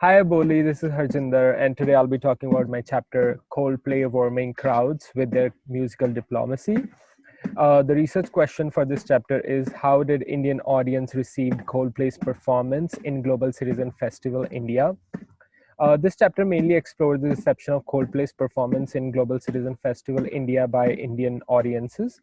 Hi, Aboli. This is Harjinder, and today I'll be talking about my chapter Coldplay Warming Crowds with Their Musical Diplomacy. The research question for this chapter is: how did Indian audience receive Coldplay's performance in Global Citizen Festival India? This chapter mainly explored the reception of Coldplay's performance in Global Citizen Festival India by Indian audiences.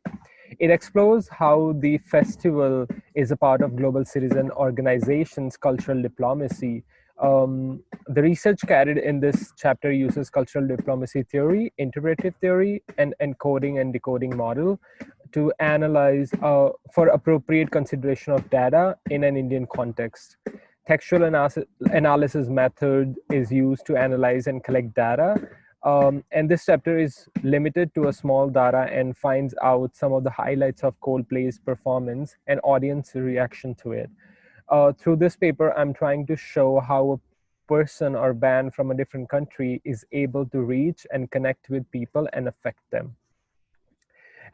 It explores how the festival is a part of Global Citizen Organization's cultural diplomacy. The research carried in this chapter uses cultural diplomacy theory, interpretive theory, and encoding and decoding model to analyze for appropriate consideration of data in an Indian context. Textual analysis method is used to analyze and collect data. And this chapter is limited to a small data and finds out some of the highlights of Coldplay's performance and audience reaction to it. Through this paper, I'm trying to show how a person or band from a different country is able to reach and connect with people and affect them.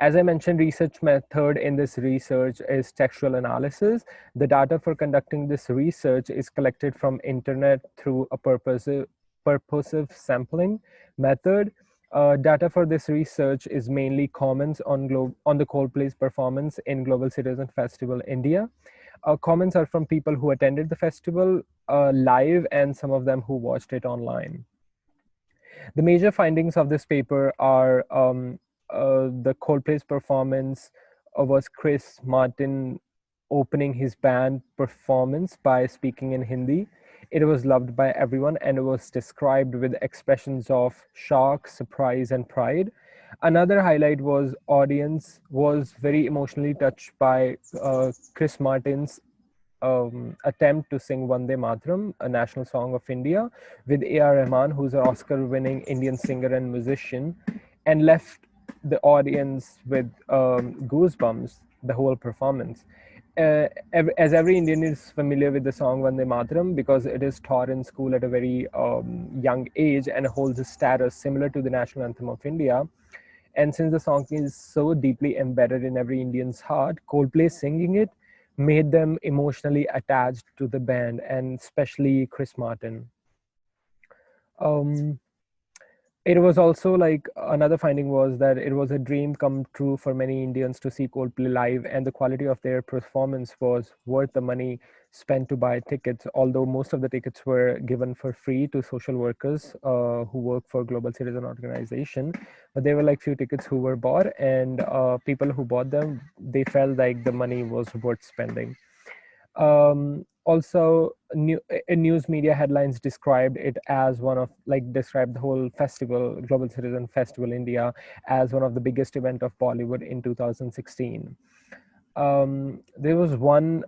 As I mentioned, research method in this research is textual analysis. The data for conducting this research is collected from internet through a purposive sampling method. Data for this research is mainly comments on the Coldplay's performance in Global Citizen Festival India. Comments are from people who attended the festival live and some of them who watched it online. The major findings of this paper are the Coldplay's performance was Chris Martin opening his band performance by speaking in Hindi. It was loved by everyone and it was described with expressions of shock, surprise, and pride. Another highlight was audience was very emotionally touched by Chris Martin's attempt to sing Vande Mataram, a national song of India, with A.R. Rahman, who's an Oscar winning Indian singer and musician, and left the audience with goosebumps the whole performance. As every Indian is familiar with the song Vande Mataram because it is taught in school at a very young age and holds a status similar to the national anthem of India. And since the song is so deeply embedded in every Indian's heart, Coldplay singing it made them emotionally attached to the band, and especially Chris Martin. Um, it was also like another finding was that it was a dream come true for many Indians to see Coldplay live, and the quality of their performance was worth the money spent to buy tickets. Although most of the tickets were given for free to social workers who work for Global Citizen Organization, but there were like few tickets who were bought, and people who bought them they felt like the money was worth spending. Also, news media headlines described it as one of like described the whole festival, Global Citizen Festival India, as one of the biggest event of Bollywood in 2016. There was one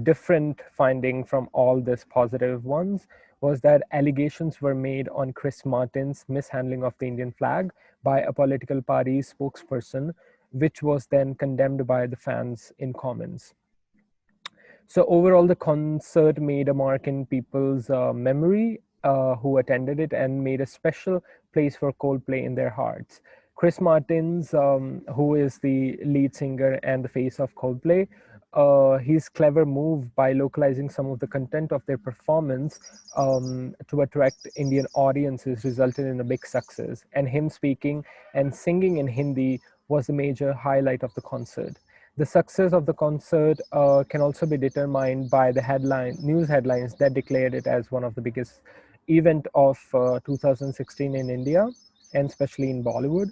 different finding from all this positive ones was that allegations were made on Chris Martin's mishandling of the Indian flag by a political party spokesperson, which was then condemned by the fans in comments. So overall, the concert made a mark in people's memory who attended it and made a special place for Coldplay in their hearts. Chris Martins, who is the lead singer and the face of Coldplay, his clever move by localizing some of the content of their performance to attract Indian audiences resulted in a big success. And him speaking and singing in Hindi was the major highlight of the concert. The success of the concert can also be determined by the news headlines that declared it as one of the biggest event of 2016 in India, and especially in Bollywood.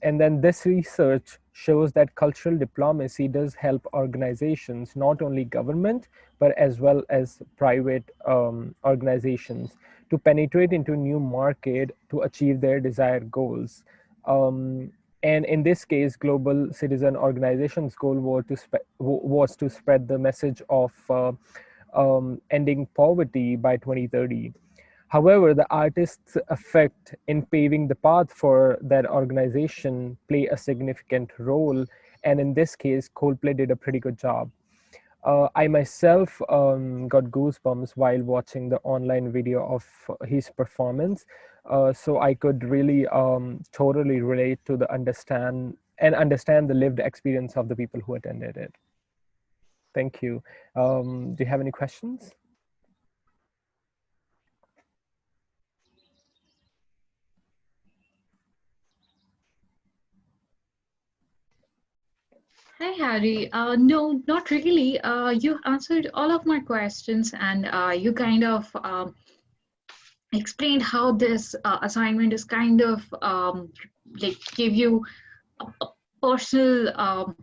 And then this research shows that cultural diplomacy does help organizations, not only government, but as well as private organizations, to penetrate into new market to achieve their desired goals. And in this case, Global Citizen Organization's goal was to spread the message of ending poverty by 2030. However, the artist's effect in paving the path for that organization play a significant role. And in this case, Coldplay did a pretty good job. I myself got goosebumps while watching the online video of his performance. So I could really totally relate to the understand the lived experience of the people who attended it. Thank you. Do you have any questions? Hi, Harry. No, not really. You answered all of my questions, and you kind of explained how this assignment is kind of like give you a personal.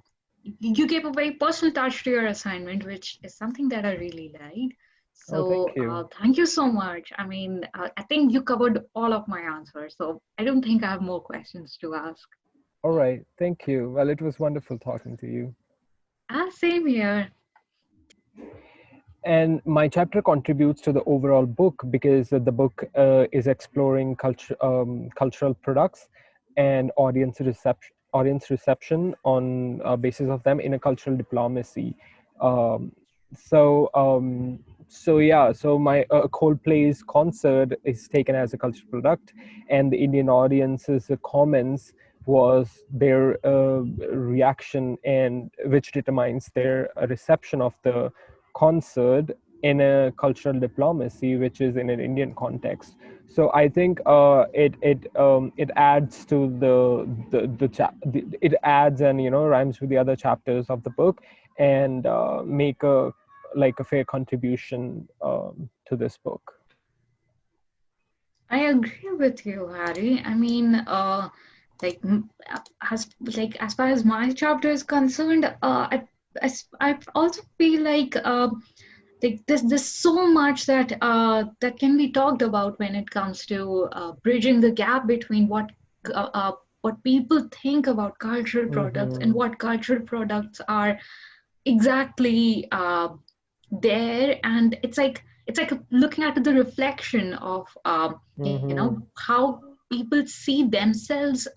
You gave a very personal touch to your assignment, which is something that I really liked. Oh, thank So you. thank you so much. I mean, I think you covered all of my answers, so I don't think I have more questions to ask. All right, thank you. Well, it was wonderful talking to you. Same here. And my chapter contributes to the overall book because the book is exploring cultural products and audience reception on basis of them in a cultural diplomacy. Um, so um, so yeah, so my Coldplay's concert is taken as a cultural product, and the Indian audience's comments was their reaction, and which determines their reception of the concert in a cultural diplomacy, which is in an Indian context. So I think it adds to it adds and rhymes with the other chapters of the book, and make a like a fair contribution to this book. I agree with you, Harry. I mean, like as far as my chapter is concerned, I also feel like there's so much that can be talked about when it comes to bridging the gap between what people think about cultural products and Mm-hmm. what cultural products are exactly there, and it's like looking at the reflection of Mm-hmm. how people see themselves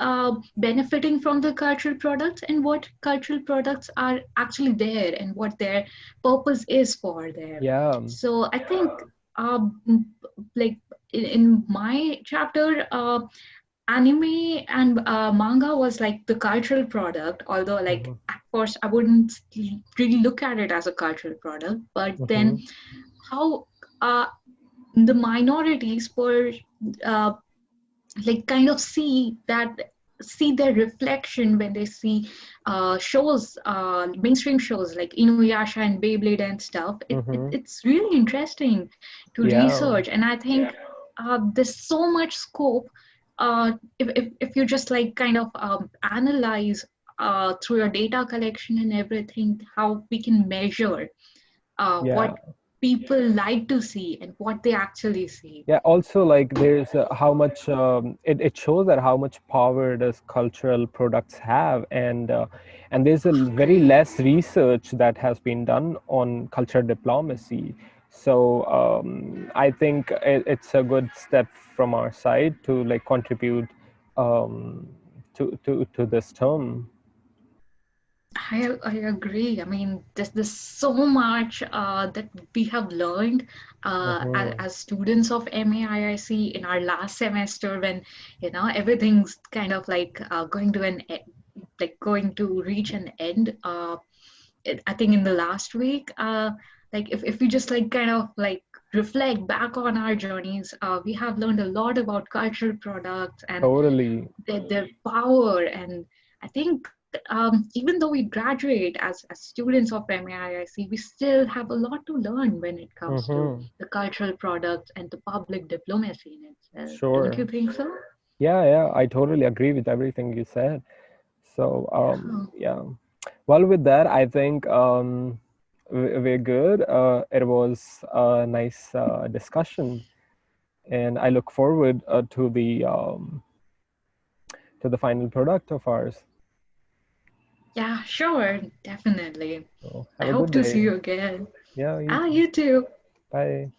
benefiting from the cultural products and what cultural products are actually there and what their purpose is for there. Yeah. So I think um, like in my chapter, anime and manga was like the cultural product, although like Mm-hmm. at first I wouldn't really look at it as a cultural product, but then Mm-hmm. how uh, the minorities were uh, like kind of see their reflection when they see shows, mainstream shows like Inuyasha and Beyblade and stuff. Mm-hmm. It's really interesting to Yeah. research, and I think there's so much scope if you just like kind of analyze through your data collection and everything how we can measure Yeah. what people like to see and what they actually see. Yeah, also like there's how much it shows that how much power does cultural products have, and there's a very Agree. less research that has been done on cultural diplomacy. So I think it's a good step from our side to like contribute um, to this term. I agree. I mean, there's so much that we have learned Hmm. as students of MAIIC in our last semester when, everything's kind of like going to like going to reach an end. I think in the last week, like if we just like kind of like reflect back on our journeys, we have learned a lot about cultural products and Totally. their power. And I think even though we graduate as students of MAIIC, we still have a lot to learn when it comes to Hmm. the cultural products and the public diplomacy in itself. Don't you Sure. think so? Yeah, yeah, I totally agree with everything you said. So, Yeah. yeah. Well, with that, I think we're good. It was a nice discussion, and I look forward to the final product of ours. Yeah, sure, definitely. So, I have a hope good to see day. you again. Yeah, you too. You too. Bye.